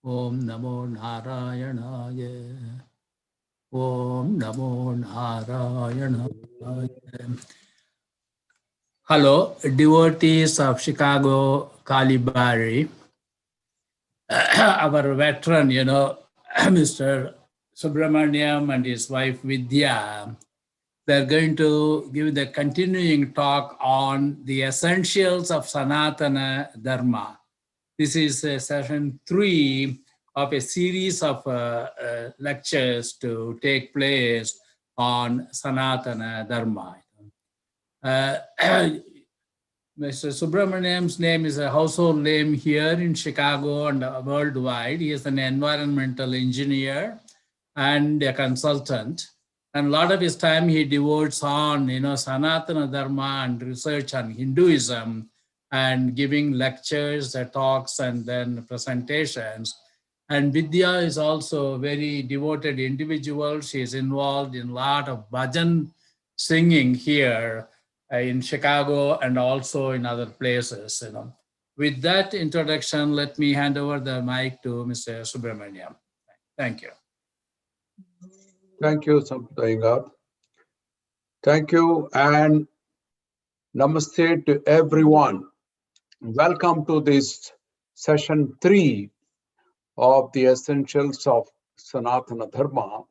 Om Namo Narayanaaya. Om Namo Narayanaaya. Hello, devotees of Chicago, Bari. Our veteran, Mr. Subramaniam and his wife Vidya, they're going to give the continuing talk on the essentials of Sanatana Dharma. This is session 3 of a series of lectures to take place on Sanatana Dharma. Mr. Subramaniam's name is a household name here in Chicago and worldwide. He is an environmental engineer and a consultant. And a lot of his time he devotes on, Sanatana Dharma and research on Hinduism and giving lectures, talks, and then presentations. And Vidya is also a very devoted individual. She is involved in a lot of bhajan singing here in Chicago and also in other places. With that introduction, let me hand over the mic to Mr. Subramaniam. Thank you. Thank you, Sampradaya. Thank you and namaste to everyone. Welcome to this session 3 of the essentials of Sanatana Dharma.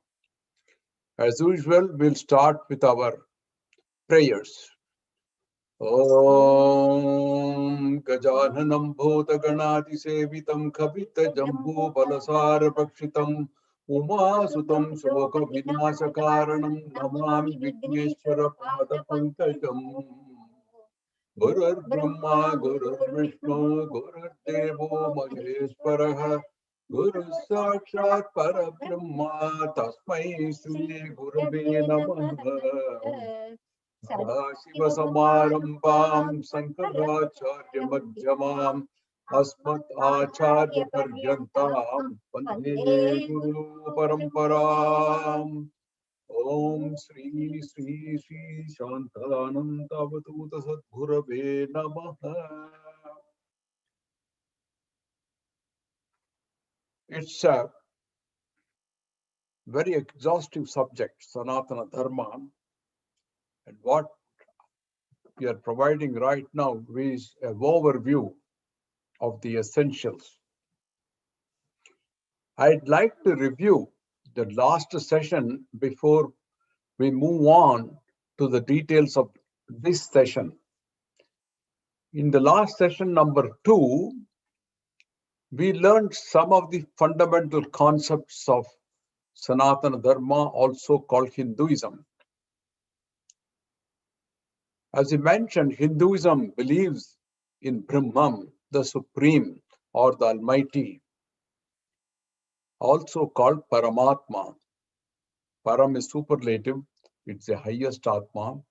As usual, we'll start with our prayers. Om Gajananam Bhota Ganati Sevitam Kavita Jambu Balasara Pakshitam Uma Sutam Soka Vinasa Karanam Namami Vigneshwara Pada Pankajam Gurur Brahma Gurur Vishnu Gurur Devo Maheshwaraha Guru Sakshat Parabrahma Tasmai Sri Gurave Namaha Shiva Samarambam Sankaracharya Madhyamam Asmat Acharya Paryantam Vande Guru Paramparam Om Sri Sri Sri Shantananda Avadhuta Sadgurave Namaha. It's a very exhaustive subject, Sanatana Dharma. And what we are providing right now is an overview of the essentials. I'd like to review the last session before we move on to the details of this session. In the last session, number 2, we learned some of the fundamental concepts of Sanatana Dharma, also called Hinduism. As I mentioned, Hinduism believes in Brahman, the Supreme or the Almighty, also called Paramatma. Param is superlative, it's the highest Atma.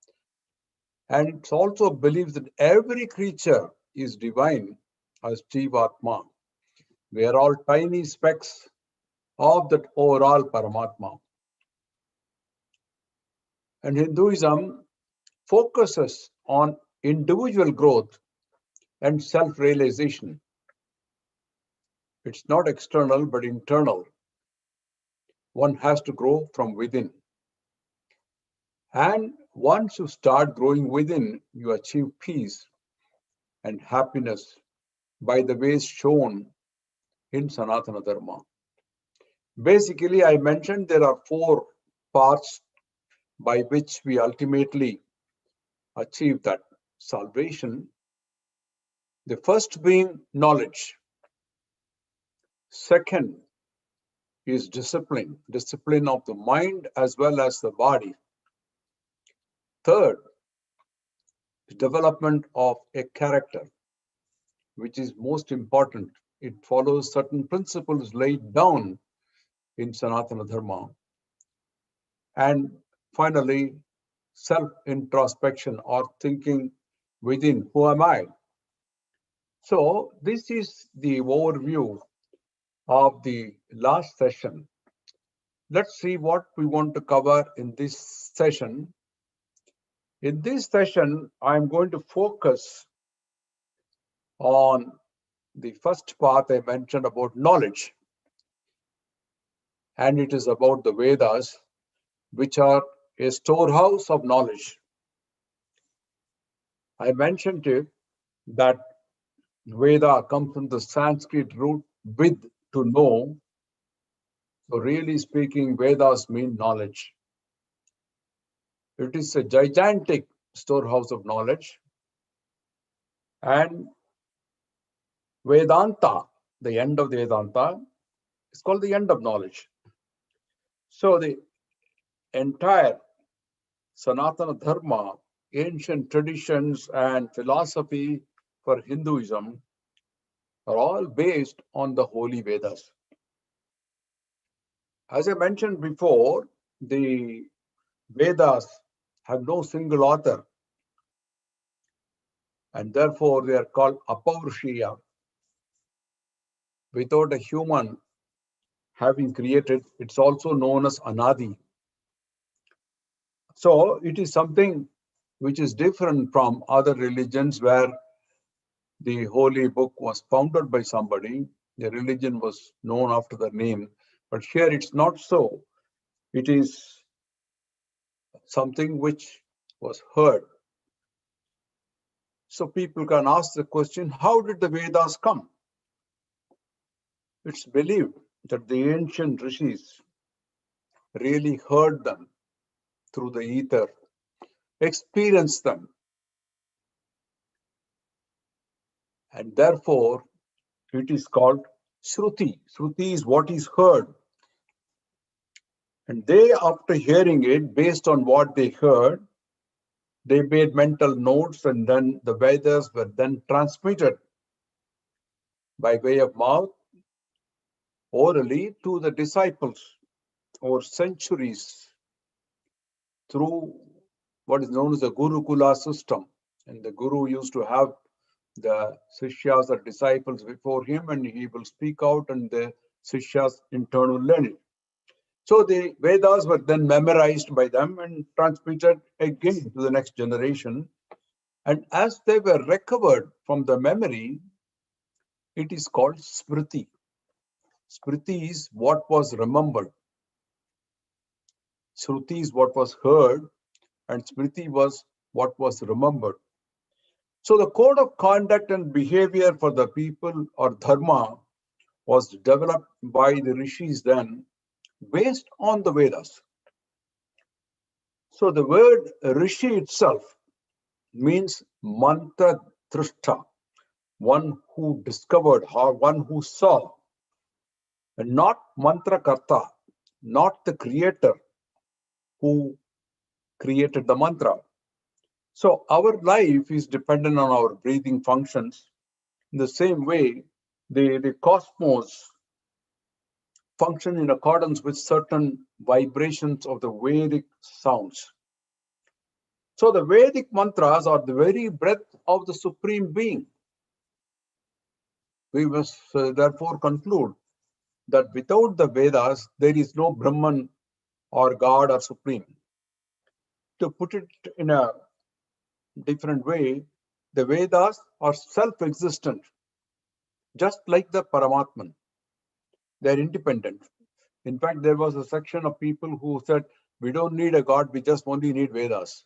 And it also believes that every creature is divine as Jivatma. We are all tiny specks of that overall Paramatma. And Hinduism focuses on individual growth and self-realization. It's not external, but internal. One has to grow from within. And once you start growing within, you achieve peace and happiness by the ways shown in Sanatana Dharma. Basically, I mentioned there are 4 parts by which we ultimately achieve that salvation. The first being knowledge. Second is discipline, discipline of the mind as well as the body. Third, the development of a character, which is most important. It follows certain principles laid down in Sanatana Dharma. And finally, self-introspection or thinking within, who am I? So this is the overview of the last session. Let's see what we want to cover in this session. In this session, I'm going to focus on the first part I mentioned about knowledge. and it is about the Vedas, which are a storehouse of knowledge. I mentioned it that Veda comes from the Sanskrit root with, to know. So really speaking, Vedas mean knowledge. It is a gigantic storehouse of knowledge. And Vedanta, the end of the Vedanta, is called the end of knowledge. So the entire Sanatana Dharma, ancient traditions and philosophy for Hinduism are all based on the holy Vedas. As I mentioned before, the Vedas have no single author, and therefore they are called apaurushia. Without a human having created, it's also known as anadi. So it is something which is different from other religions where the holy book was founded by somebody, the religion was known after the name, but here it's not so. It is something which was heard. So people can ask the question, how did the Vedas come? It's believed that the ancient rishis really heard them through the ether, experienced them, and therefore it is called Shruti. Shruti is what is heard. And they, after hearing it, based on what they heard, they made mental notes, and then the Vedas were then transmitted by way of mouth, orally, to the disciples over centuries through what is known as the Gurukula system. And the Guru used to have the Sishyas or disciples before him, and he will speak out, and the Sishyas in turn will learn it. So the Vedas were then memorized by them and transmitted again to the next generation. And as they were recovered from the memory, it is called Smriti. Smriti is what was remembered. Shruti is what was heard, and Smriti was what was remembered. So the code of conduct and behavior for the people, or dharma, was developed by the rishis then based on the Vedas. So the word rishi itself means mantra drishta, one who discovered, or one who saw, and not mantra karta, not the creator who created the mantra. So our life is dependent on our breathing functions. In the same way, the cosmos function in accordance with certain vibrations of the Vedic sounds. So the Vedic mantras are the very breath of the Supreme Being. We must therefore conclude that without the Vedas, there is no Brahman or God or Supreme. To put it in a different way, the Vedas are self-existent, just like the Paramatman. They're independent. In fact, there was a section of people who said, we don't need a God, we just only need Vedas,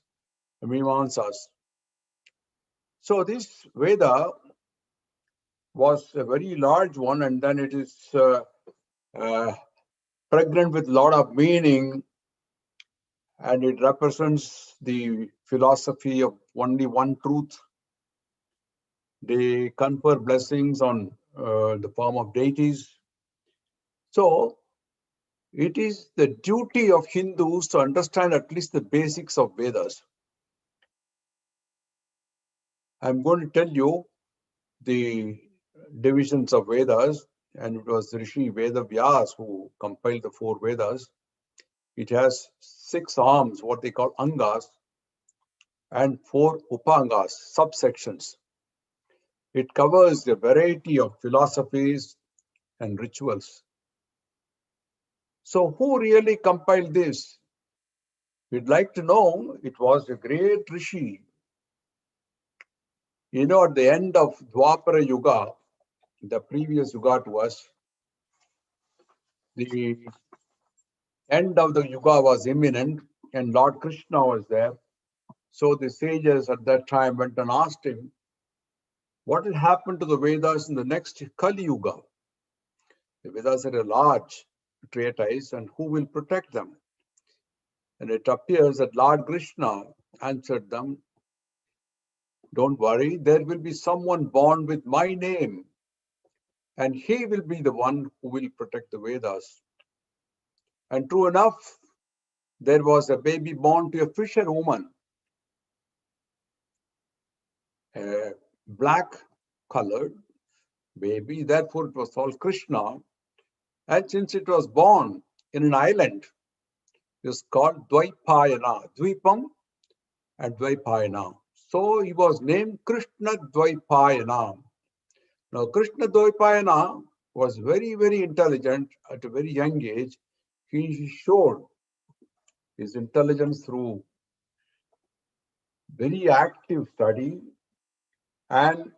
Mimamsas. So this Veda was a very large one, and then it is pregnant with a lot of meaning, and it represents the philosophy of only one truth. They confer blessings on the form of deities. So it is the duty of Hindus to understand at least the basics of Vedas. I'm going to tell you the divisions of Vedas, and it was Rishi Veda Vyas who compiled the 4 Vedas. It has 6 arms, what they call angas, and 4 upangas, subsections. It covers a variety of philosophies and rituals. So who really compiled this? We'd like to know. It was a great Rishi. You know, at the end of Dwapara Yuga, the previous Yuga to us, the end of the yuga was imminent and Lord Krishna was there. So the sages at that time went and asked him, what will happen to the Vedas in the next Kali Yuga? The Vedas are a large treatise, and who will protect them? And it appears that Lord Krishna answered them, don't worry, there will be someone born with my name, and he will be the one who will protect the Vedas. And true enough, there was a baby born to a fisherwoman, a black colored baby, therefore it was called Krishna. And since it was born in an island, it was called Dvaipayana, Dvipam and Dvaipayana. So he was named Krishna Dvaipayana. Now, Krishna Dvaipayana was very, very intelligent at a very young age. He showed his intelligence through very active study, and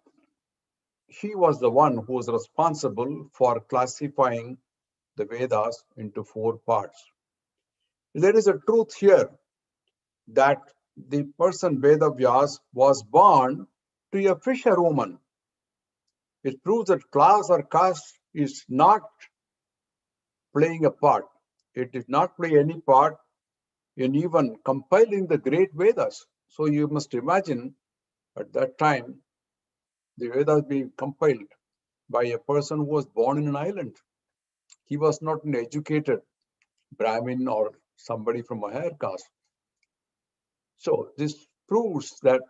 he was the one who was responsible for classifying the Vedas into 4 parts. There is a truth here that the person Vedavyas was born to a fisherwoman. It proves that class or caste is not playing a part. It did not play any part in even compiling the great Vedas. So you must imagine at that time, the Vedas being compiled by a person who was born in an island. He was not an educated Brahmin or somebody from a higher caste. So this proves that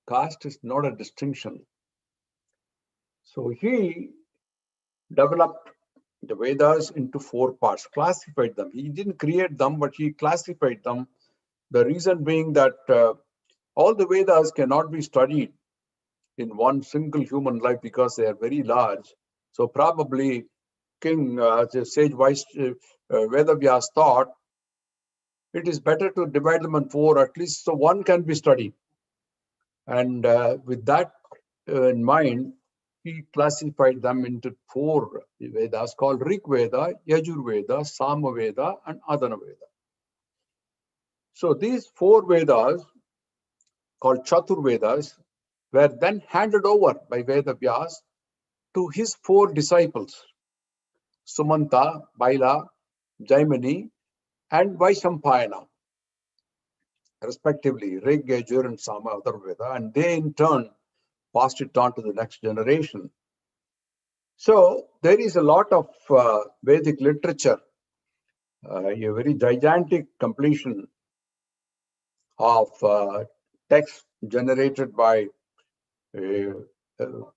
caste is not a distinction. So he developed the Vedas into 4 parts, classified them. He didn't create them, but he classified them. The reason being that all the Vedas cannot be studied in one single human life because they are very large. So probably King, the sage wise Vedavyas thought it is better to divide them in 4 at least, so one can be studied. And with that in mind, he classified them into 4 Vedas called Rig Veda, Yajur Veda, Sama Veda, and Adana Veda. So these 4 Vedas called Chatur Vedas were then handed over by Vedavyas to his 4 disciples, Sumanta, Baila, Jaimini, and Vaishampayana, respectively, Rig, Yajur, and Sama, Adana Veda, and they in turn passed it on to the next generation. So there is a lot of Vedic literature, a very gigantic completion of text generated by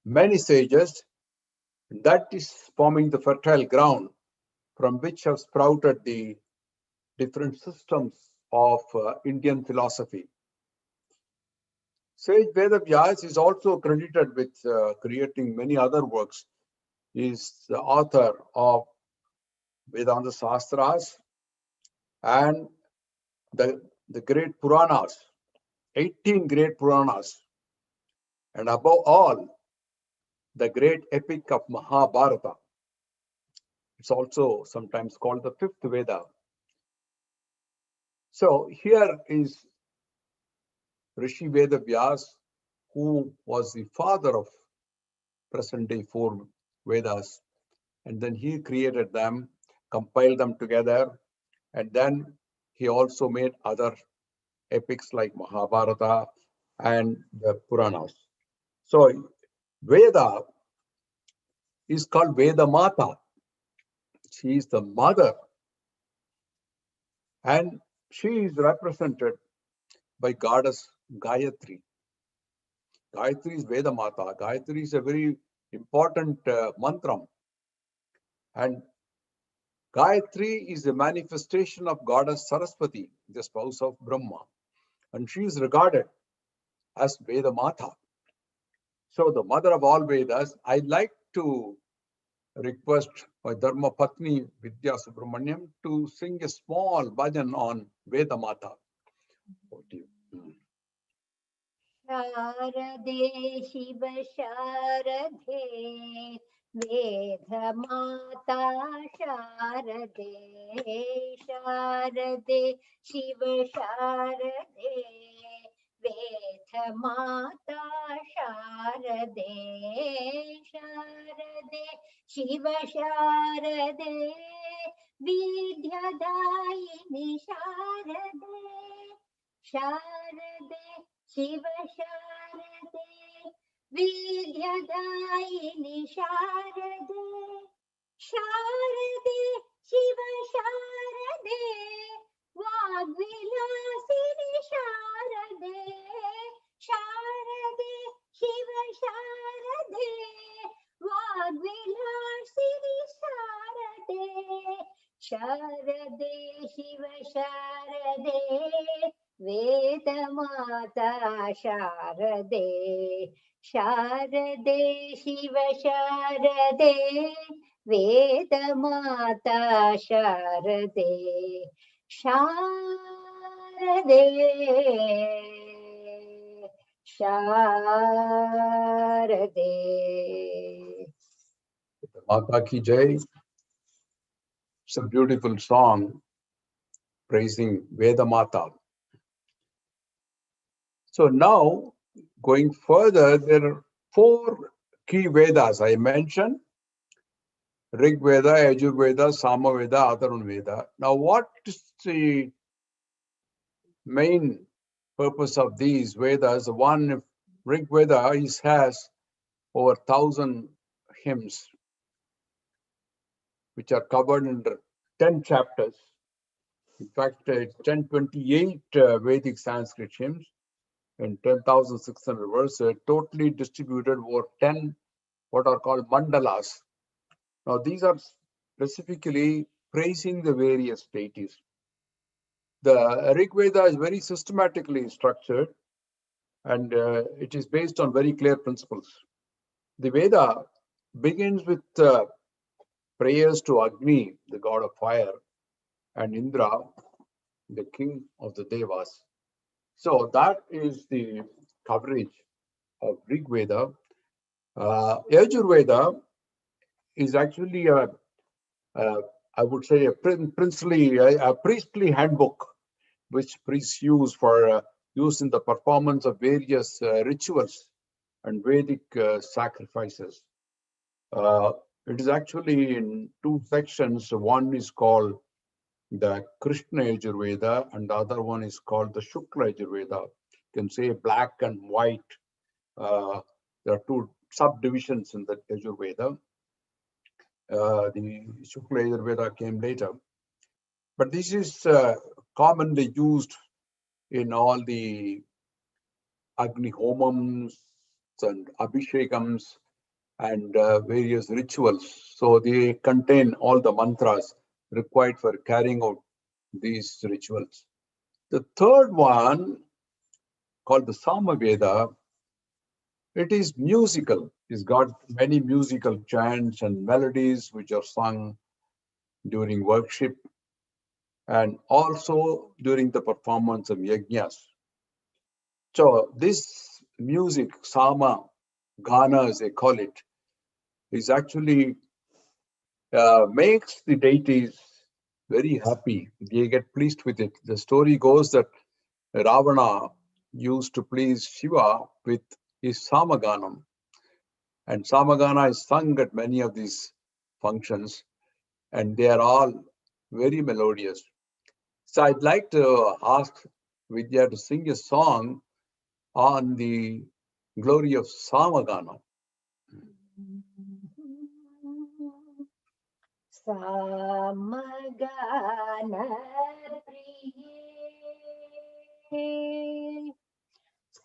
many sages. That is forming the fertile ground from which have sprouted the different systems of Indian philosophy. Sage Vedavyas is also credited with creating many other works. He is the author of Vedanta Sastras and the great Puranas, 18 great Puranas, and above all, the great epic of Mahabharata. It's also sometimes called the 5th Veda. So here is Rishi Vedavyas, who was the father of present-day 4 Vedas, and then he created them, compiled them together, and then he also made other epics like Mahabharata and the Puranas. So Veda is called Veda Mata. She is the mother, and she is represented by goddess Gayatri. Gayatri is Veda Mata. Gayatri is a very important mantra, and Gayatri is a manifestation of goddess Saraswati, the spouse of Brahma, and she is regarded as Veda Mata. So the mother of all Vedas. I'd like to request my Dharma Patni Vidya Subramaniam to sing a small bhajan on Veda Mata. Sharde Shiv Sharde वेदमाता Sharde Sharde Shiv Sharde वेदमाता Sharde Sharde Shiv Sharde विद्यादायिनी Sharde Sharde Shiv Sharde विद्यादायिनी Sharde Sharde Shiv Sharde वाग्विलासिनी Sharde Sharde Shiv Sharde वाग्विलासिनी Sharde Sharde Shiv Sharde वेदमाता Sharde Sharde Shiv Sharde वेदमाता Sharde Sharde Sharde Mata ki Jai. It's a beautiful song praising Veda Mata. So now, going further, there are 4 key Vedas I mentioned: Rig Veda, Yajur Veda, Sama Veda, Atharvana Veda. Now, what is the main purpose of these Vedas? One, Rig Veda has over 1,000 hymns, which are covered in 10 chapters. In fact, it's 1028 Vedic Sanskrit hymns and 10,600 verses, totally distributed over 10 what are called mandalas. Now, these are specifically praising the various deities. The Rig Veda is very systematically structured, and it is based on very clear principles. The Veda begins with prayers to Agni, the god of fire, and Indra, the king of the Devas. So that is the coverage of Rig Veda. Yajur Veda is actually I would say a priestly handbook, which priests use for use in the performance of various rituals and Vedic sacrifices. It is actually in 2 sections. One is called the Krishna Yajur Veda, and the other one is called the Shukla Yajur Veda. You can say black and white. There are 2 subdivisions in the Yajur Veda. The Shukla Yajur Veda came later. But this is commonly used in all the Agni Homams and Abhishekams and various rituals. So they contain all the mantras required for carrying out these rituals. The third one, called the Sama Veda, it is musical. It's got many musical chants and melodies which are sung during worship and also during the performance of yajnas. So this music, Sama, Ghana as they call it, is actually makes the deities very happy. They get pleased with it. The story goes that Ravana used to please Shiva with his Samaganam. And Samagana is sung at many of these functions, and they are all very melodious. So I'd like to ask Vidya to sing a song on the glory of Samagana. Samagana priye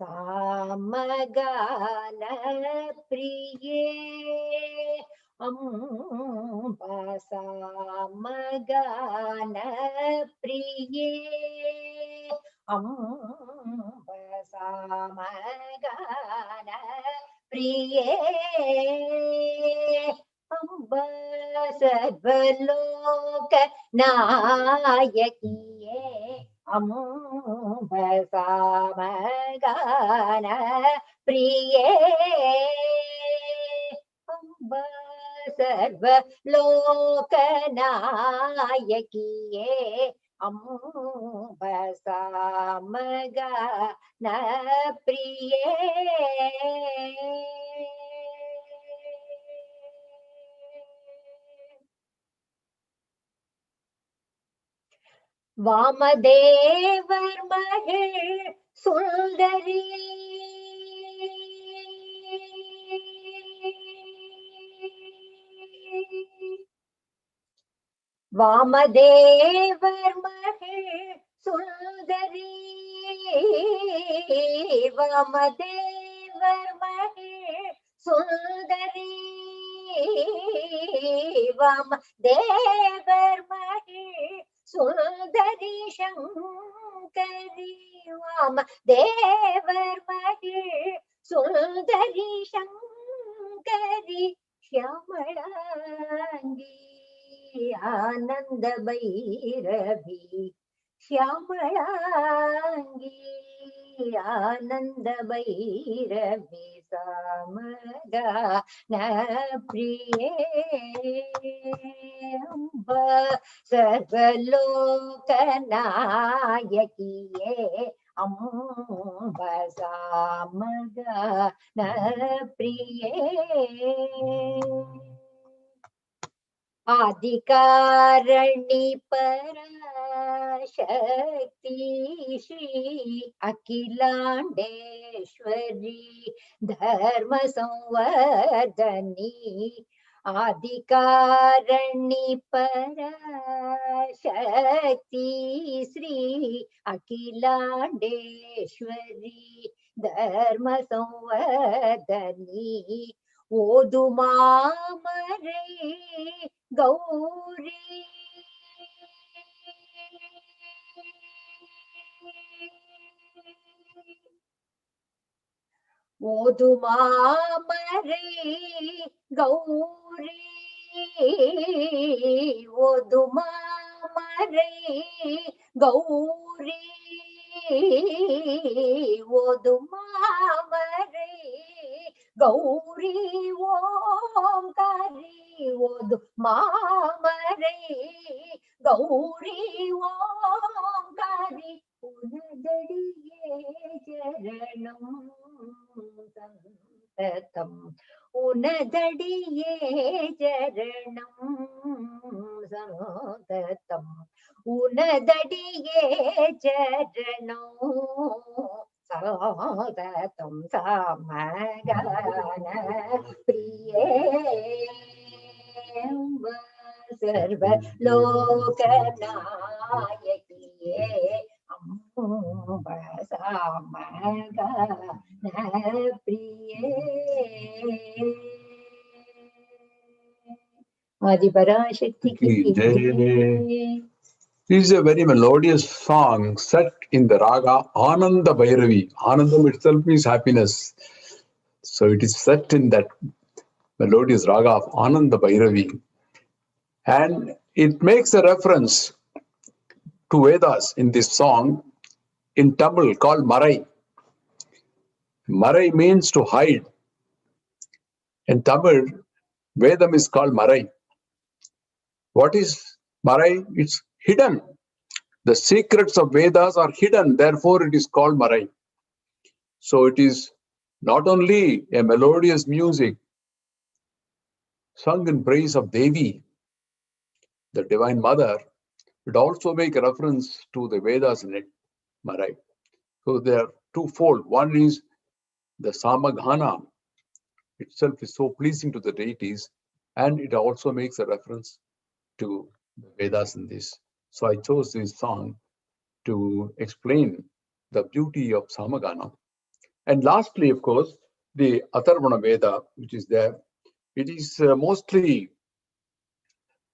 Samagana priye Amba Samagana priye Amba Samagana priye Amba Sarvalok Nayakiye Amba Samagana priye Amba सर्वलोकनायकिये अम्ब सामगान प्रिये वामदेवर्महिळ सुन्दरी वामदेवर्महिळ सुन्दरी वामदेवर्महिळ सुन्दरी वामदेवर्महिळ सुन्दरी शङ्करी वामदेवर्महिळ सुन्दरी शङ्करी श्यामळाङ्गी आनंद भैरवी श्यामळांगी आनंद भैरवी सामगान प्रिये अम्ब सर्वलोकनायकिये अम्ब सामगान प्रिये आदिकारणी पराशक्ति श्री अखिलांडेश्वरी धर्म संवर्धनी आदिकारणी पराशक्ति श्री अखिलांडेश्वरी धर्म संवर्धनी ओदुमामरे गौरी ओदुमामरे गौरी ओदुमामरे गौरी ओदुमामरे गौरी ओंकारी ओदु मामरे गौरी ओंकारी उनदडिये चरणं संततम् उनदडिये चरणं संततम् उनदडिये चरणं सततं सामगान प्रिये सर्वलोकनायकिये अम्ब सामगान प्रिये आदिपराशक्ति की जय। This is a very melodious song set in the raga Ananda Bhairavi. Anandam itself means happiness. So it is set in that melodious raga of Ananda Bhairavi. And it makes a reference to Vedas in this song in Tamil called Marai. Marai means to hide. In Tamil, Vedam is called Marai. What is Marai? It's hidden. The secrets of Vedas are hidden, therefore it is called Marai. So it is not only a melodious music sung in praise of Devi, the Divine Mother, it also makes a reference to the Vedas in it, Marai. So they are twofold. One is the Samaghana itself is so pleasing to the deities, and it also makes a reference to the Vedas in this. So I chose this song to explain the beauty of Samagana. And lastly, of course, the Atharvana Veda, which is there, it is mostly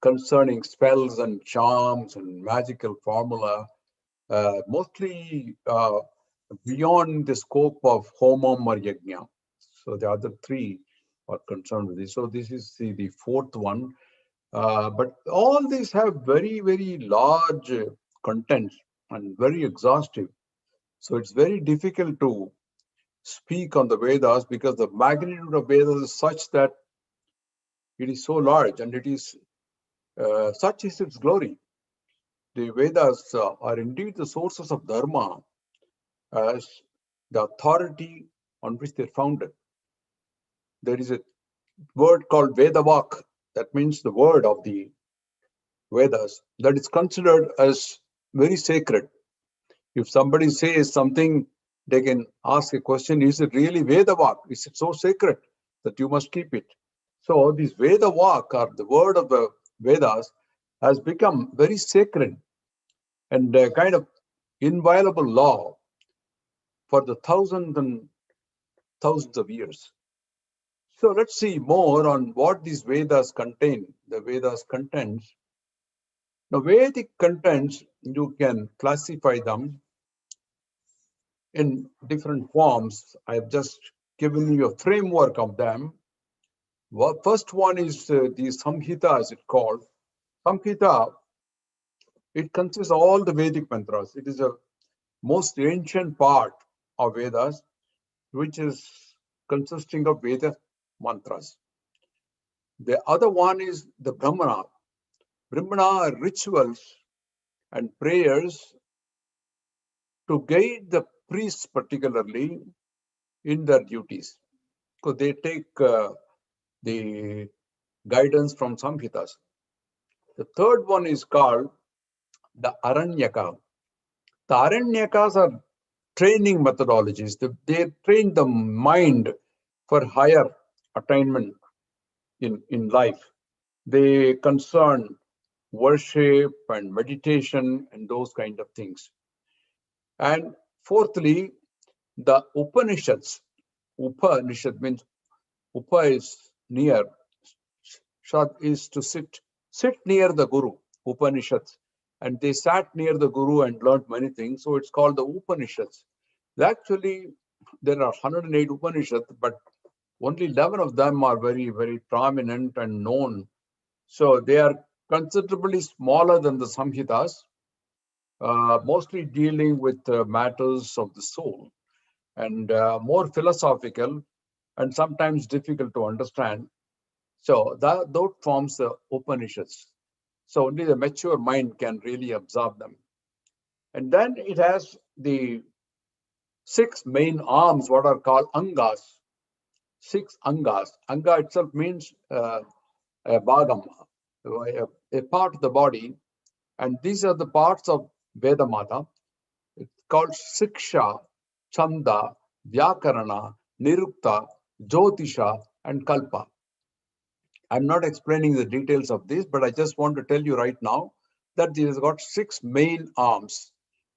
concerning spells and charms and magical formula, mostly beyond the scope of Homam or Yajna. So the other three are concerned with this. So this is the fourth one. But all these have very, very large contents and very exhaustive. So it's very difficult to speak on the Vedas because the magnitude of Vedas is such that It is so large, and it is such is its glory. The Vedas are indeed the sources of Dharma as the authority on which they're founded. There is a word called Vedavak, that means the word of the Vedas, that is considered as very sacred. If somebody says something, they can ask a question, is it really Vedavak? Is it so sacred that you must keep it? So this Vedavak, or the word of the Vedas, has become very sacred and a kind of inviolable law for the thousands and thousands of years. So let's see more on what these Vedas contain, the Vedas contents. Now, Vedic contents, you can classify them in different forms. I've just given you a framework of them. First one is the Samhita, as it's called. Samhita, it consists of all the Vedic mantras. It is a most ancient part of Vedas, which is consisting of Veda mantras. The other one is the Brahmana. Brahmana are rituals and prayers to guide the priests, particularly in their duties. So they take the guidance from Samhitas. The third one is called the Aranyaka. The Aranyakas are training methodologies. They train the mind for higher attainment in life. They concern worship and meditation and those kind of things. And fourthly, the Upanishads. Upanishad means Upa is near, Shad is to sit near the Guru, Upanishads. And they sat near the Guru and learned many things. So it's called the Upanishads. Actually, there are 108 Upanishads, but only 11 of them are very, very prominent and known. So they are considerably smaller than the Samhitas, mostly dealing with matters of the soul and more philosophical and sometimes difficult to understand. So that forms the Upanishads. So only the mature mind can really absorb them. And then it has the 6 main arms, what are called Angas. 6 Angas. Anga itself means a bhagam, a part of the body. And these are the parts of Vedamata. It's called Siksha, Chanda, Vyakarana, Nirukta, Jyotisha, and Kalpa. I'm not explaining the details of this, but I just want to tell you right now that this has got 6 main arms,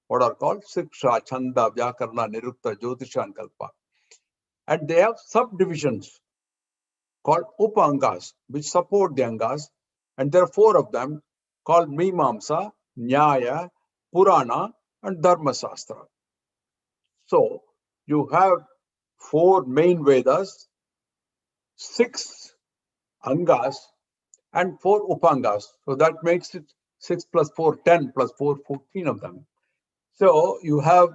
what are called Siksha, Chanda, Vyakarana, Nirukta, Jyotisha, and Kalpa. And they have subdivisions called Upangas, which support the Angas. And there are 4 of them called Mimamsa, Nyaya, Purana, and Dharma Shastra. So you have 4 main Vedas, 6 Angas, and 4 Upangas. So that makes it 6 plus 4, 10 plus 4, 14 of them. So you have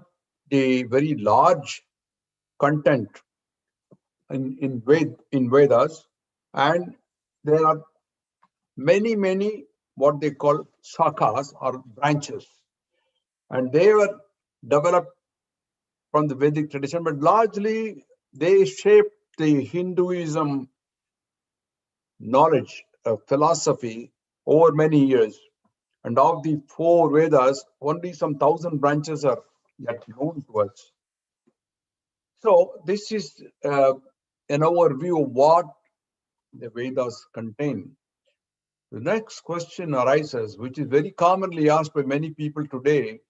the very large content in Vedas, and there are many what they call shakhas or branches, and they were developed from the Vedic tradition, but largely they shaped the Hinduism knowledge of philosophy over many years. And of the 4 Vedas, only some 1,000 branches are yet known to us. So this is an overview of what the Vedas contain. The next question arises, which is very commonly asked by many people today,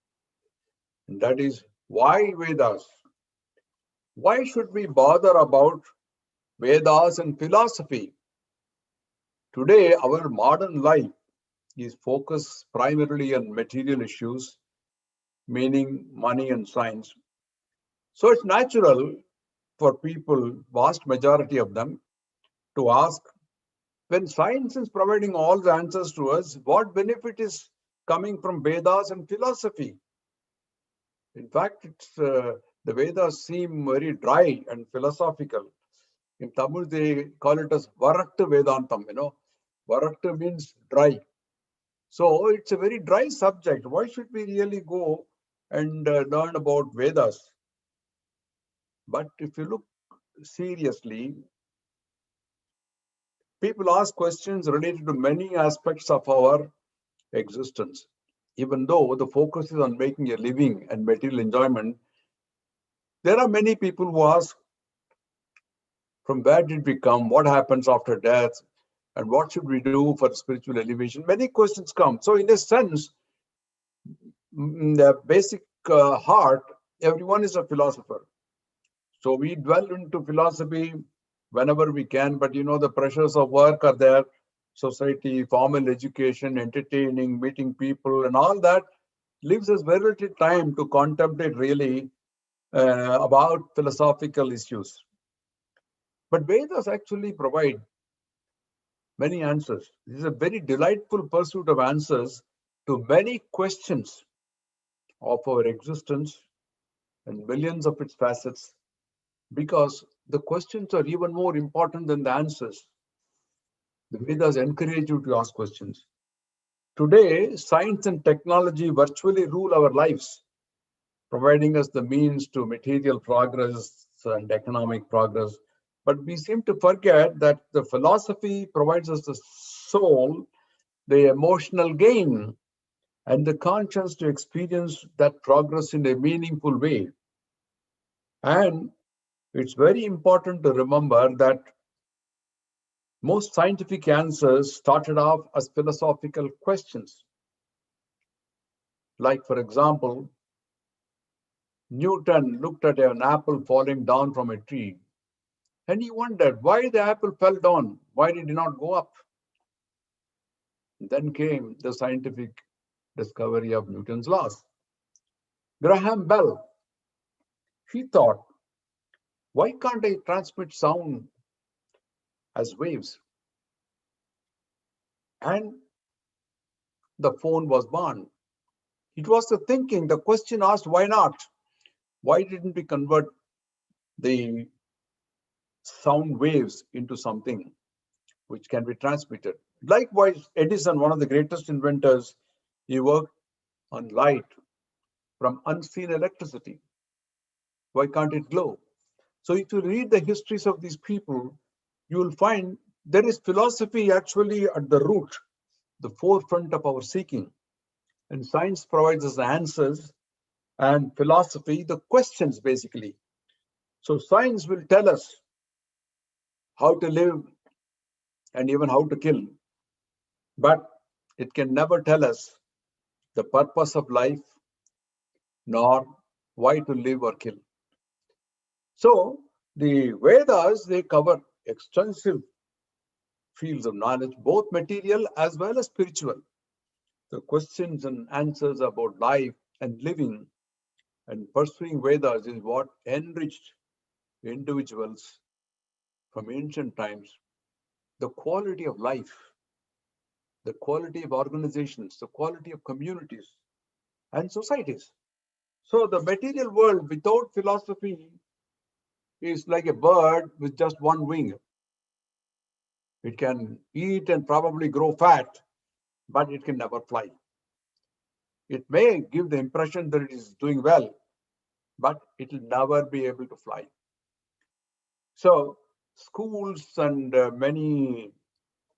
and that is, why Vedas? Why should we bother about Vedas and philosophy? Today, our modern life is focused primarily on material issues, meaning money and science. So it's natural for people, vast majority of them, to ask, when science is providing all the answers to us, what benefit is coming from Vedas and philosophy? In fact, the Vedas seem very dry and philosophical. In Tamil, they call it as Varattu Vedantam, you know. Varattu means dry. So it's a very dry subject. Why should we really go and learn about Vedas? But if you look seriously, people ask questions related to many aspects of our existence. Even though the focus is on making a living and material enjoyment, there are many people who ask, from where did we come? What happens after death? And what should we do for spiritual elevation? Many questions come. So in a sense, the basic heart, everyone is a philosopher. So we dwell into philosophy whenever we can, but you know, the pressures of work are there, society, formal education, entertaining, meeting people, and all that leaves us very little time to contemplate really about philosophical issues. But Vedas actually provide many answers. This is a very delightful pursuit of answers to many questions of our existence and millions of its facets, because the questions are even more important than the answers. The Vedas encourage you to ask questions. Today, science and technology virtually rule our lives, providing us the means to material progress and economic progress. But we seem to forget that the philosophy provides us the soul, the emotional gain, and the conscience to experience that progress in a meaningful way. And it's very important to remember that most scientific answers started off as philosophical questions. Like, for example, Newton looked at an apple falling down from a tree and he wondered why the apple fell down, why did it not go up? Then came the scientific discovery of Newton's laws. Graham Bell, he thought, why can't I transmit sound as waves? And the phone was born. It was the thinking, the question asked, why not? Why didn't we convert the sound waves into something which can be transmitted? Likewise, Edison, one of the greatest inventors, he worked on light from unseen electricity. Why can't it glow? So if you read the histories of these people, you will find there is philosophy actually at the root, the forefront of our seeking. And science provides us the answers, and philosophy, the questions basically. So science will tell us how to live and even how to kill, but it can never tell us the purpose of life nor why to live or kill. So the Vedas, they cover extensive fields of knowledge, both material as well as spiritual. The questions and answers about life and living and pursuing Vedas is what enriched individuals from ancient times. The quality of life, the quality of organizations, the quality of communities and societies. So the material world without philosophy is like a bird with just one wing. It can eat and probably grow fat, but it can never fly. It may give the impression that it is doing well, but it will never be able to fly. So schools and many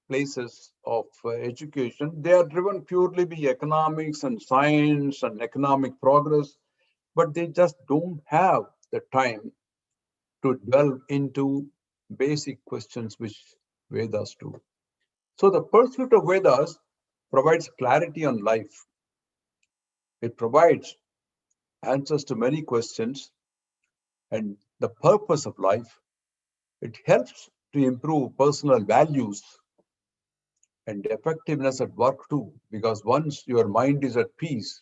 places of education, they are driven purely by economics and science and economic progress, but they just don't have the time to delve into basic questions which Vedas do. So the pursuit of Vedas provides clarity on life. It provides answers to many questions and the purpose of life. It helps to improve personal values and effectiveness at work too, because once your mind is at peace,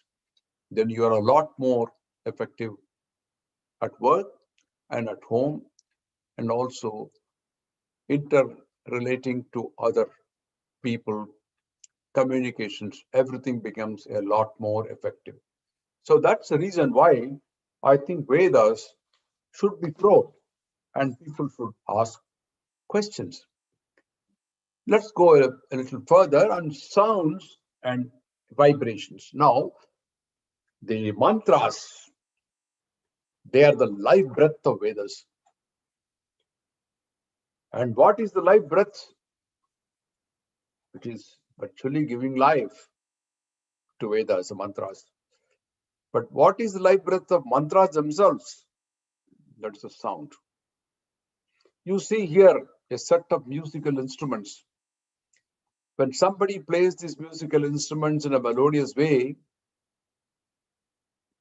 then you are a lot more effective at work and at home, and also interrelating to other people, communications, everything becomes a lot more effective. So that's the reason why I think Vedas should be taught and people should ask questions. Let's go a little further on sounds and vibrations. Now, the mantras, they are the life breath of Vedas. And what is the life breath? It is actually giving life to Vedas, the mantras. But what is the life breath of mantras themselves? That's the sound. You see here a set of musical instruments. When somebody plays these musical instruments in a melodious way,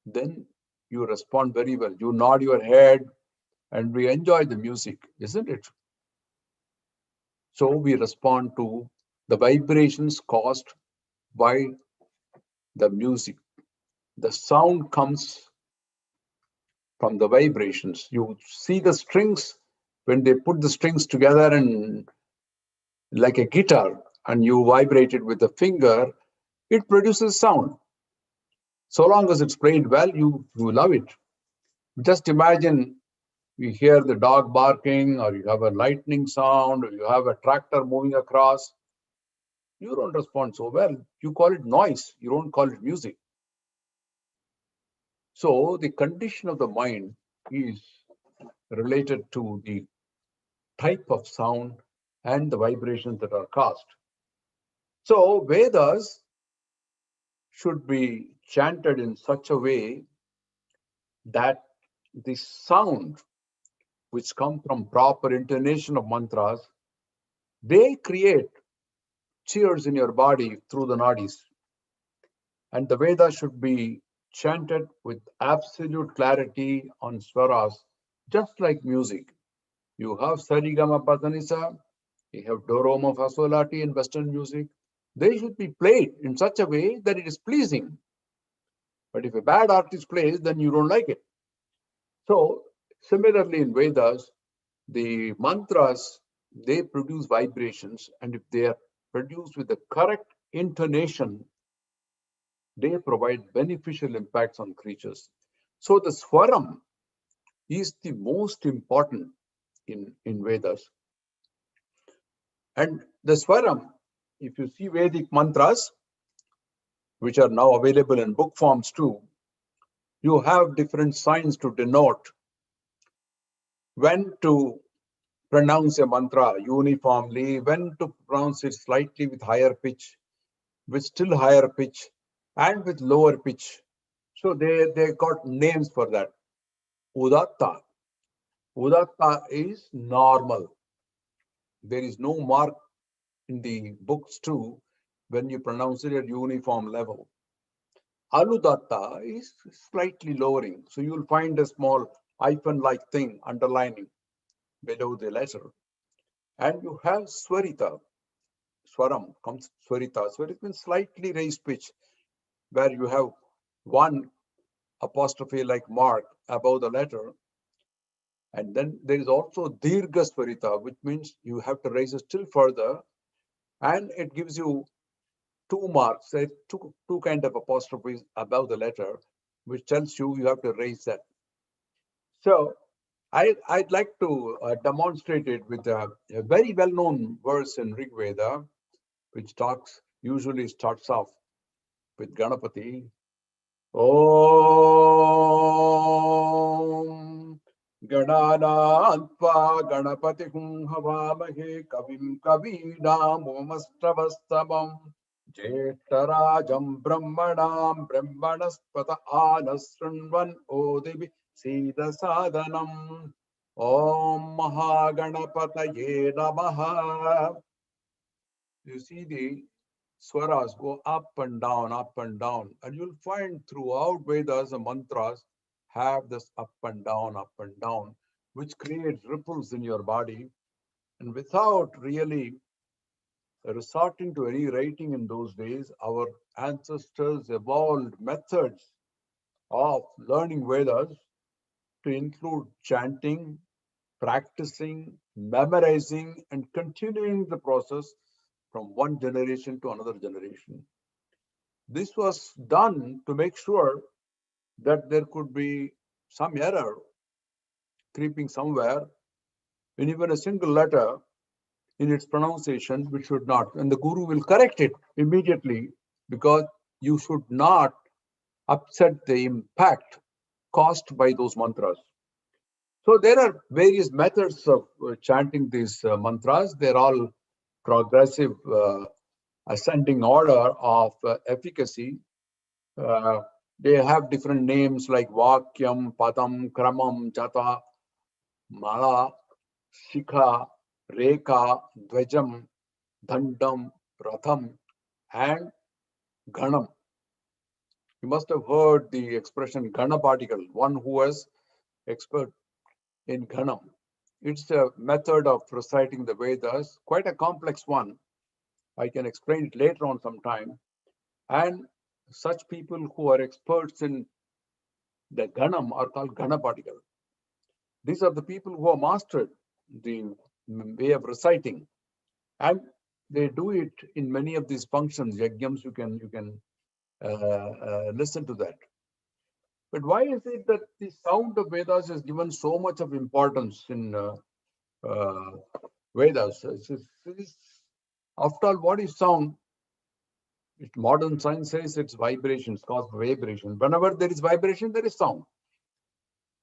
then you respond very well. You nod your head and we enjoy the music, isn't it? So we respond to the vibrations caused by the music. The sound comes from the vibrations. You see the strings, when they put the strings together and like a guitar and you vibrate it with a finger, it produces sound. So long as it's played well, you love it. Just imagine you hear the dog barking, or you have a lightning sound, or you have a tractor moving across. You don't respond so well. You call it noise. You don't call it music. So the condition of the mind is related to the type of sound and the vibrations that are caused. So Vedas should be chanted in such a way that the sound which come from proper intonation of mantras, they create cheers in your body through the nadis. And the Vedas should be chanted with absolute clarity on swaras, just like music. You have Sarigama Padanisa, you have Doroma Fasolati in Western music. They should be played in such a way that it is pleasing. But if a bad artist plays, then you don't like it. So similarly in Vedas, the mantras, they produce vibrations, and if they are produced with the correct intonation, they provide beneficial impacts on creatures. So the swaram is the most important in Vedas. And the swaram, if you see Vedic mantras, which are now available in book forms too, you have different signs to denote when to pronounce a mantra uniformly, when to pronounce it slightly with higher pitch, with still higher pitch, and with lower pitch. So they got names for that. Udatta. Udatta is normal. There is no mark in the books too when you pronounce it at uniform level. Anudatta is slightly lowering. So you'll find a small hyphen-like thing underlining below the letter. And you have Swarita. Swaram comes Swarita. Swarita means slightly raised pitch, where you have one apostrophe-like mark above the letter. And then there is also Dirgha Swarita, which means you have to raise it still further. And it gives you two marks, two kind of apostrophes above the letter, which tells you you have to raise that. So I'd like to demonstrate it with a very well-known verse in Rig Veda, which usually starts off with Ganapati. Om Gananatva Ganapati Havamahe Kavim Kavidam Omastavastabam Jeshtarajam Brahmanam Brahmanaspata Anasranvan Odivi Sida Sadhanam Om Mahaganapataye Namaha. You see the swaras go up and down, and you'll find throughout Vedas the mantras have this up and down, which creates ripples in your body. And without really resorting to any writing in those days, our ancestors evolved methods of learning Vedas to include chanting, practicing, memorizing, and continuing the process from one generation to another generation. This was done to make sure that there could be some error creeping somewhere in even a single letter, in its pronunciation, which should not. And the guru will correct it immediately, because you should not upset the impact caused by those mantras. So there are various methods of chanting these mantras. They're all progressive ascending order of efficacy. They have different names like Vakyam, Padam, Kramam, Jata, Mala, Shikha, Rekha, Dvajam, Dandam, Ratham, and Ganam. You must have heard the expression Gana particle, one who is expert in Ganam. It's a method of reciting the Vedas, quite a complex one. I can explain it later on sometime. And such people who are experts in the Ganam are called Gana particle. These are the people who have mastered the way of reciting, and they do it in many of these functions, yajnams. You can listen to that. But why is it that the sound of Vedas is given so much of importance in Vedas? After all, what is sound? Modern science says it's vibrations, caused vibration. Whenever there is vibration, there is sound.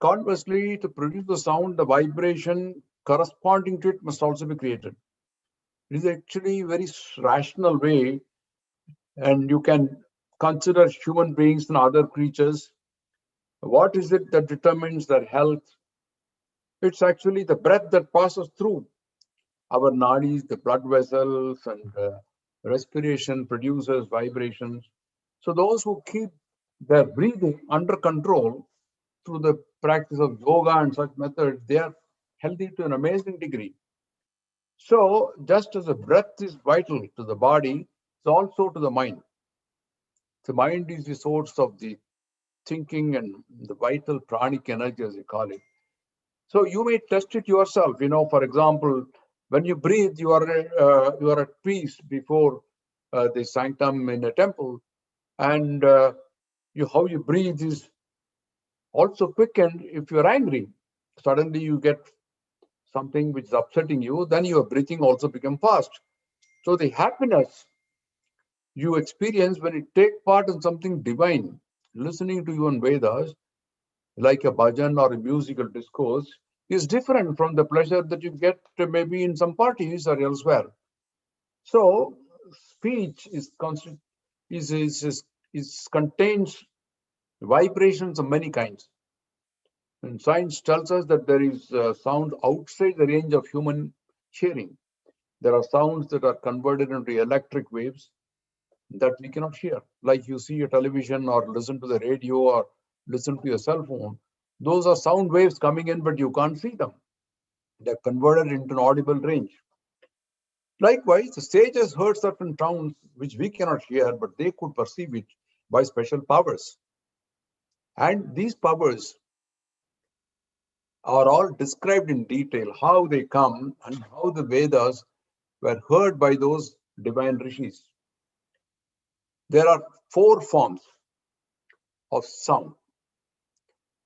Conversely, to produce the sound, the vibration corresponding to it must also be created. It is actually a very rational way, and you can consider human beings and other creatures. What is it that determines their health? It's actually the breath that passes through our nadis, the blood vessels, and respiration produces vibrations. So those who keep their breathing under control through the practice of yoga and such methods, they are healthy to an amazing degree. So just as the breath is vital to the body, it's also to the mind. The mind is the source of the thinking and the vital pranic energy, as they call it. So you may test it yourself. For example, when you breathe, you are at peace before the sanctum in a temple, and how you breathe is also quickened. If you're angry, suddenly you get something which is upsetting you, then your breathing also becomes fast. So the happiness you experience when you take part in something divine, listening to even Vedas, like a bhajan or a musical discourse, is different from the pleasure that you get maybe in some parties or elsewhere. So speech contains vibrations of many kinds. And science tells us that there is sound outside the range of human hearing. There are sounds that are converted into electric waves that we cannot hear. Like you see a television or listen to the radio or listen to your cell phone. Those are sound waves coming in, but you can't see them. They're converted into an audible range. Likewise, the sages heard certain sounds which we cannot hear, but they could perceive it by special powers. And these powers are all described in detail, how they come and how the Vedas were heard by those divine rishis. There are 4 forms of sound,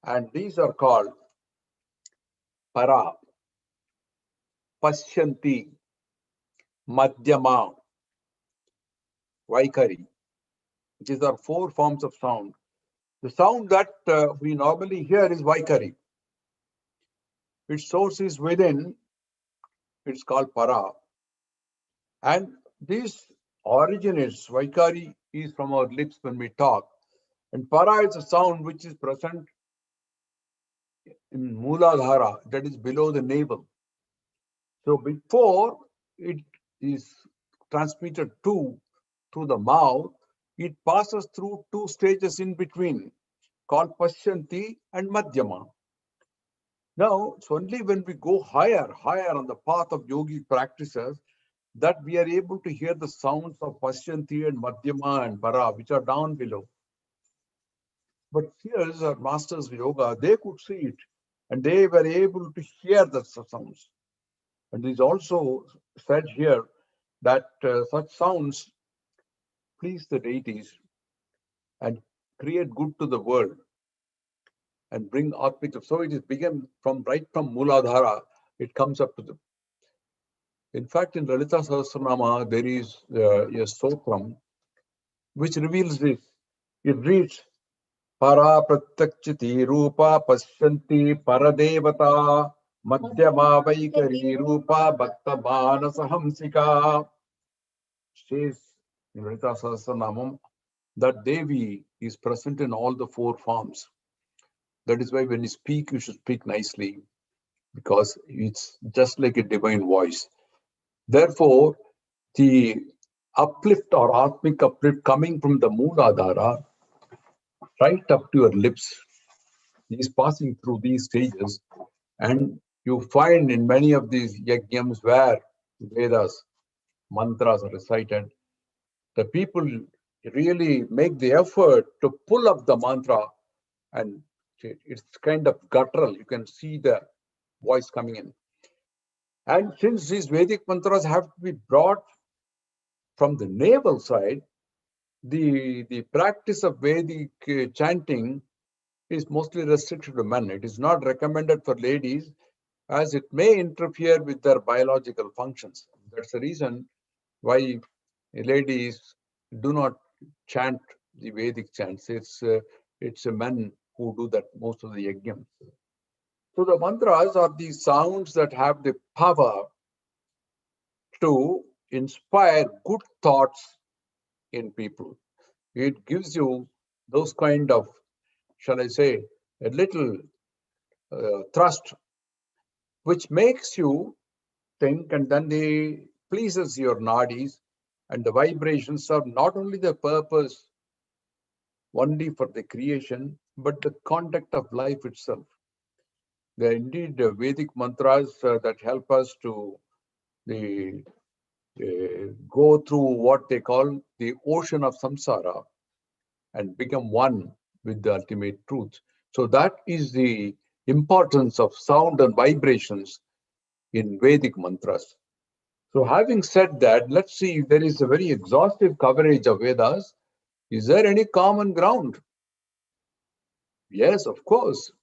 and these are called para, pashyanti, madhyama, vaikari. These are 4 forms of sound. The sound that we normally hear is vaikari. Its source is within. It's called para. And this originates, vaikari is from our lips when we talk. And para is a sound which is present in Mooladhara, that is below the navel. So before it is transmitted through the mouth, it passes through 2 stages in between, called Pashyanti and Madhyama. Now, it's only when we go higher on the path of yogic practices that we are able to hear the sounds of Pashyanti and Madhyama and Para, which are down below. But here, our masters of yoga, they could see it, and they were able to hear the sounds. And it is also said here that such sounds please the deities and create good to the world and bring Atmik. So it is begun from right from Mooladhara, it comes up to In fact, in Lalita Sahasranama, there is a stotram which reveals this. It reads, Para pratyakchiti rupa pashyanti paradevata madhyama vaikari rupa bhakta manasahamsika. Says in Lalita Sahasranamam that Devi is present in all the four forms. That is why when you speak, you should speak nicely, because it's just like a divine voice. Therefore, the uplift or Atmic uplift coming from the Mooladhara right up to your lips is passing through these stages. And you find in many of these yajnams where Vedas, mantras are recited, the people really make the effort to pull up the mantra, and it's kind of guttural. You can see the voice coming in. And since these Vedic mantras have to be brought from the navel side, the practice of Vedic chanting is mostly restricted to men. It is not recommended for ladies, as it may interfere with their biological functions. That's the reason why ladies do not chant the Vedic chants. It's men who do that most of the yajnams. So the mantras are these sounds that have the power to inspire good thoughts in people. It gives you those kind of, shall I say, a little thrust, which makes you think, and then they pleases your nadis, and the vibrations are not only the purpose only for the creation, but the conduct of life itself. There are indeed Vedic mantras that help us to go through what they call the ocean of samsara and become one with the ultimate truth. So that is the importance of sound and vibrations in Vedic mantras. So having said that, let's see, there is a very exhaustive coverage of Vedas. Is there any common ground? Yes, of course.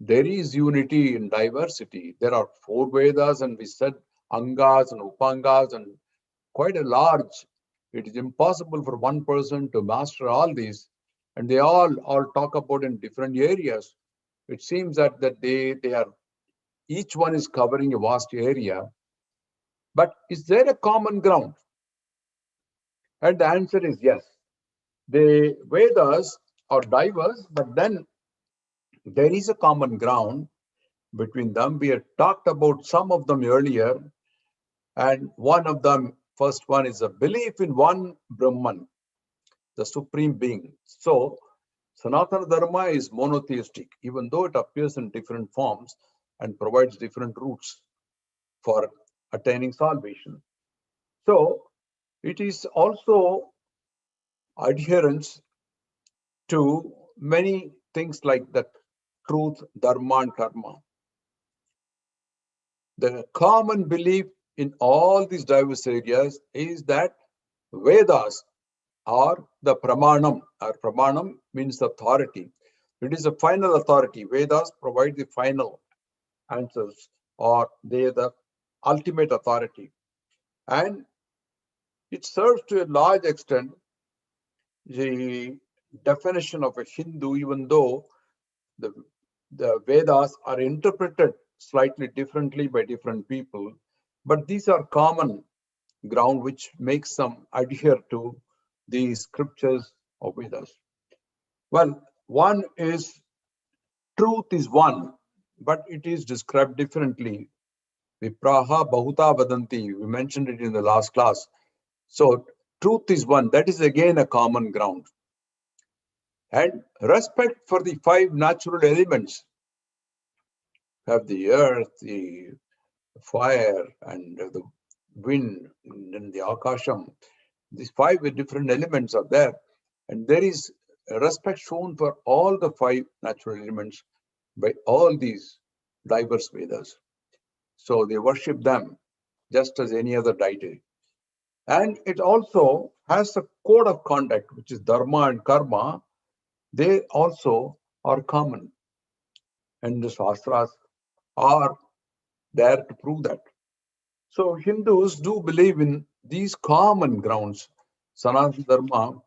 There is unity in diversity. There are four Vedas, and we said Angas and Upangas, and quite a large. It is impossible for one person to master all these, and they all talk about in different areas. It seems that they are, each one is covering a vast area. But is there a common ground? And the answer is yes. The Vedas are diverse, but then there is a common ground between them. We had talked about some of them earlier, and one of them, first one, is a belief in one Brahman, the supreme being. So Sanatana Dharma is monotheistic, even though it appears in different forms and provides different routes for attaining salvation. So it is also adherence to many things like that truth, dharma, and karma. The common belief in all these diverse areas is that Vedas are the pramanam. Or pramanam means authority. It is a final authority. Vedas provide the final answers, or they are the ultimate authority. And it serves to a large extent the definition of a Hindu, even though the Vedas are interpreted slightly differently by different people, but these are common ground which makes them adhere to the scriptures of Vedas. Well, one is truth is one, but it is described differently. Vipraha bahuta vadanti. We mentioned it in the last class. So truth is one. That is again a common ground. And respect for the five natural elements. Have the earth, the fire, and the wind, and the akasham. These five different elements are there, and there is respect shown for all the five natural elements by all these diverse Vedas. So they worship them just as any other deity. And it also has a code of conduct, which is dharma and karma. They also are common, and the Shastras are there to prove that. So Hindus do believe in these common grounds. Sanatana Dharma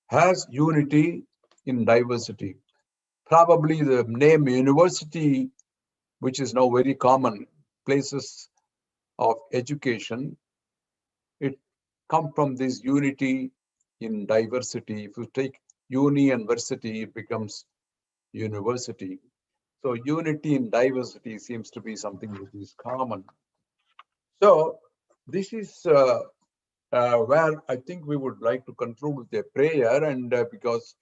has unity in diversity. Probably the name university, which is now very common, places of education, it comes from this unity in diversity. If you take uni and versity, it becomes university. So unity in diversity seems to be something which is common. So this is where I think we would like to conclude with a prayer, and because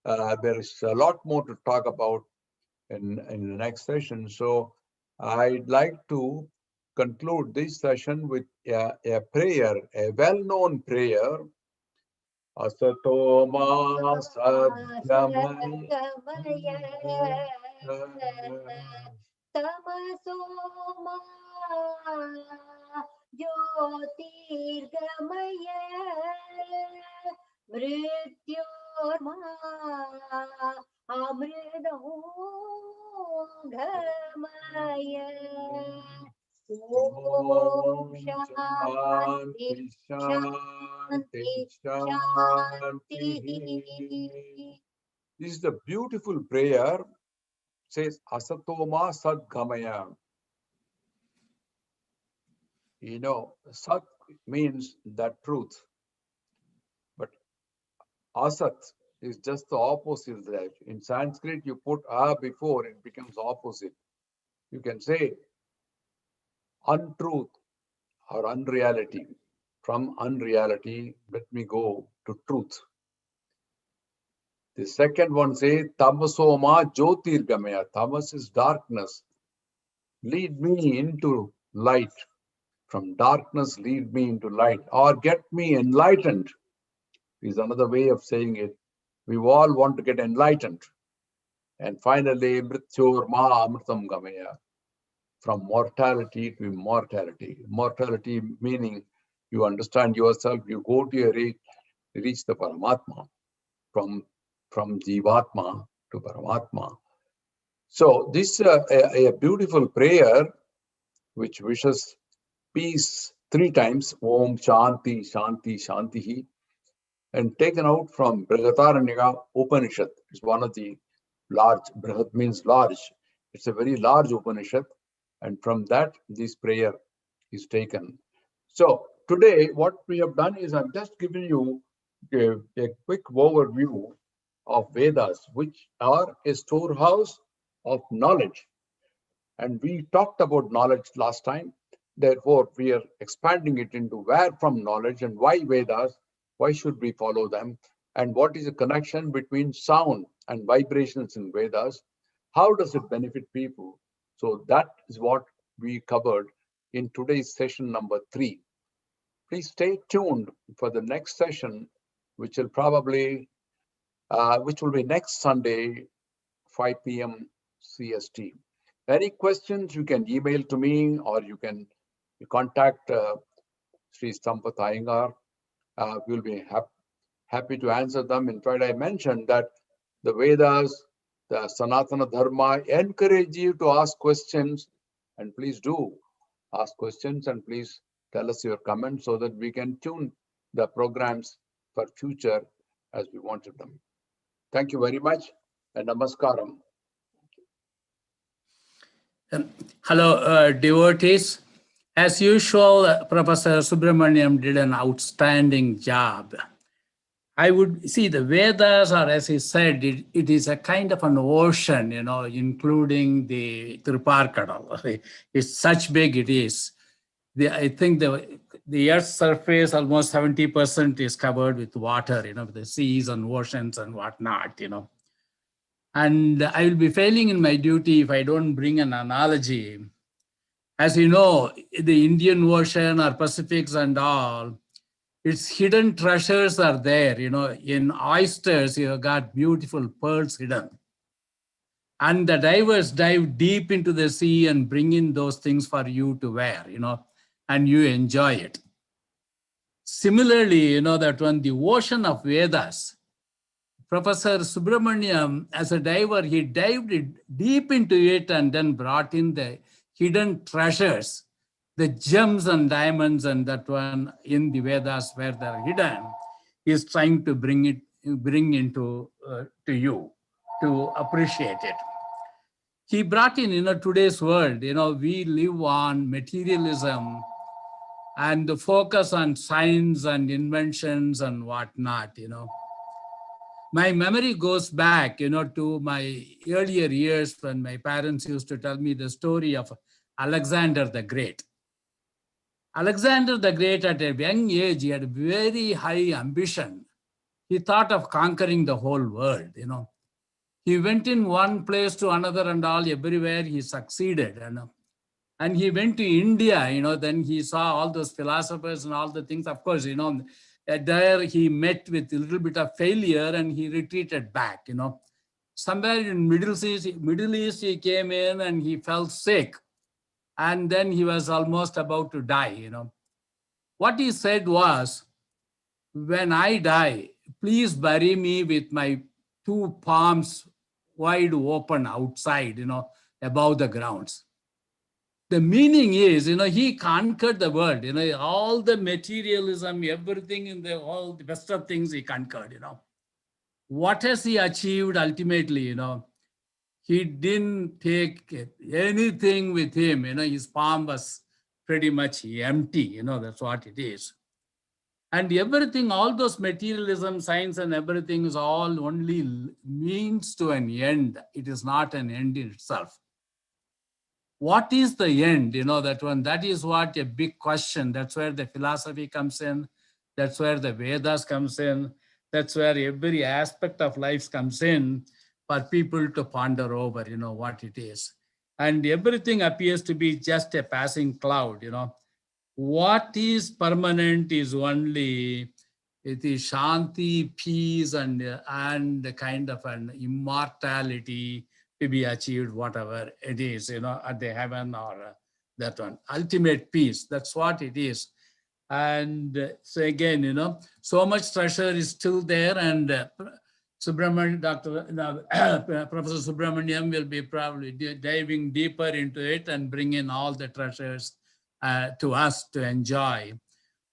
there is a lot more to talk about in the next session. So I'd like to conclude this session with a prayer, a well-known prayer. Asato ma sadgamaya Tamaso ma jyotirgamaya mrityorma amridogamaya. Om Shanti Shanti Shanti. This is the beautiful prayer. It says Asatoma Sadgamaya. You know, Sat means that truth. But Asat is just the opposite of that. In Sanskrit, you put A before, it becomes opposite. You can say untruth or unreality. From unreality, let me go to truth. The second one says Tamasoma Jyotirgamaya. Tamas is darkness. Lead me into light. From darkness, lead me into light, or get me enlightened, is another way of saying it. We all want to get enlightened. And finally, Mrityor Ma Amritam Gamaya. From mortality to immortality. Immortality meaning you understand yourself, you go to reach the Paramatma. From Jivatma to Paramatma. So this is a beautiful prayer which wishes peace 3 times. Om Shanti Shanti Shantihi. And taken out from Brihadaranyaka Upanishad. It's one of the large, Brihat means large. It's a very large Upanishad. And from that, this prayer is taken. So today, what we have done is I've just given you a quick overview of Vedas, which are a storehouse of knowledge. And we talked about knowledge last time. Therefore, we are expanding it into where from knowledge and why Vedas, why should we follow them, and what is the connection between sound and vibrations in Vedas, how does it benefit people? So that is what we covered in today's session number 3. Please stay tuned for the next session, which will probably, which will be next Sunday, 5 p.m. CST. Any questions, you can email to me or you can contact Sri Sampath Iyengar. We'll be happy to answer them. In fact, I mentioned that the Vedas, the Sanatana Dharma encourage you to ask questions, and please do ask questions and please tell us your comments so that we can tune the programs for future as we wanted them. Thank you very much and namaskaram. Hello, devotees. As usual, Professor Subramaniam did an outstanding job. I would see the Vedas, or as he said, it is a kind of an ocean, you know, including the Triparkadal. It's such big it is. I think the Earth's surface, almost 70% is covered with water, you know, with the seas and oceans and whatnot, you know. And I will be failing in my duty if I don't bring an analogy. As you know, the Indian Ocean or Pacifics and all, its hidden treasures are there. You know, in oysters, you have got beautiful pearls hidden. And the divers dive deep into the sea and bring in those things for you to wear, you know, and you enjoy it. Similarly, you know, that when the ocean of Vedas, Professor Subramaniam, as a diver, he dived deep into it and then brought in the hidden treasures the gems and diamonds and that one in the Vedas where they're hidden, is trying to bring into to you to appreciate it. He brought in, today's world, we live on materialism and the focus on science and inventions and whatnot. My memory goes back, to my earlier years when my parents used to tell me the story of Alexander the Great. Alexander the Great, at a young age, he had very high ambition. He thought of conquering the whole world. He went in one place to another and all, everywhere he succeeded. And he went to India, then he saw all those philosophers and all the things. Of course, there he met with a little bit of failure and he retreated back. Somewhere in Middle East, he came in and he fell sick. And then he was almost about to die. What he said was, when I die, please bury me with my two palms wide open outside, above the grounds. The meaning is, he conquered the world, all the materialism, everything all the best of things he conquered. What has he achieved ultimately? He didn't take anything with him. His palm was pretty much empty. That's what it is. And everything, all those materialism, science and everything is all only means to an end. It is not an end in itself. What is the end? That one, that is what a big question. That's where the philosophy comes in. That's where the Vedas comes in. That's where every aspect of life comes in for people to ponder over, what it is. And everything appears to be just a passing cloud. What is permanent is only it is shanti, peace, and kind of an immortality to be achieved, whatever it is, at the heaven or that one. Ultimate peace, that's what it is. And so again, so much treasure is still there, and Subramanian, Professor Subramaniam will be probably diving deeper into it and bring in all the treasures to us to enjoy.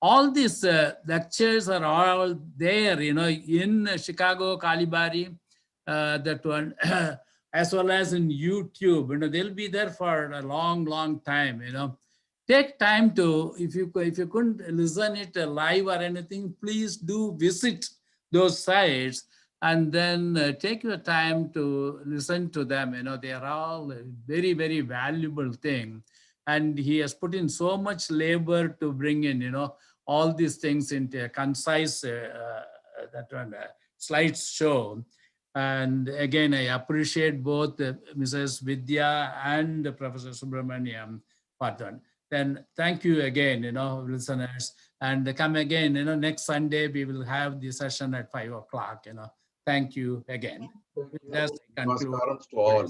All these lectures are all there, in Chicago, Ckb-Bari, that one, as well as in YouTube. They'll be there for a long, long time. Take time to, if you couldn't listen it live or anything, please do visit those sites and then take your time to listen to them. They are all a very, very valuable thing. And he has put in so much labor to bring in, all these things into a concise slides show. And again, I appreciate both Mrs. Vidya and Professor Subramaniam for that. Then thank you again, listeners. And come again, next Sunday, we will have the session at 5 o'clock. Thank you again. With that, I conclude. Namaskaram to all.